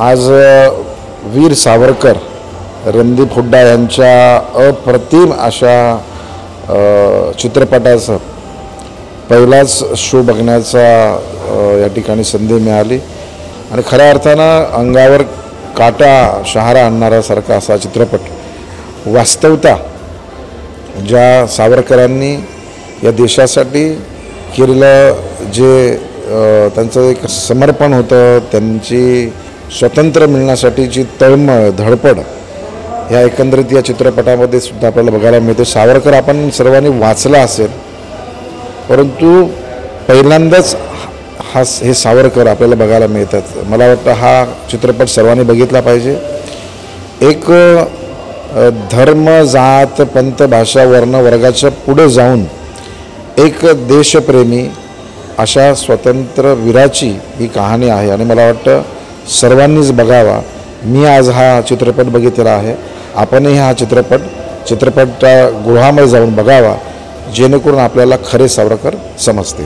आज वीर सावरकर रणदीप हुड्डा यांच्या अप्रतिम अशा चित्रपटाचा पहिलाच शो बघण्याचा या ठिकाणी संधी मिळाली आणि खऱ्या अर्थानं अंगावर काटा शहारा आणणारासारखा असा चित्रपट वास्तवता ज्या सावरकरांनी या देशासाठी केलेलं जे त्यांचं एक समर्पण होतं, त्यांची स्वतंत्र मिळण्यासाठीची तळमळ धडपड ह्या एकंदरीत या चित्रपटामध्ये सुद्धा आपल्याला बघायला मिळते। सावरकर आपण सर्वांनी वाचला असेल, परंतु पहिल्यांदाच हे सावरकर आपल्याला बघायला मिळतात। मला वाटतं हा चित्रपट सर्वांनी बघितला पाहिजे। एक धर्म जात पंथ भाषा वर्ण वर्गाच्या पुढे जाऊन एक देशप्रेमी अशा स्वतंत्र वीराची ही कहाणी आहे आणि मला वाटतं सर्वांनीच बघावा। मी आज हा चित्रपट बघितलेला आहे, आपणही हा चित्रपटगृहामध्ये जाऊन बघावा, जेणेकरून आपल्याला खरे सावरकर समजतील।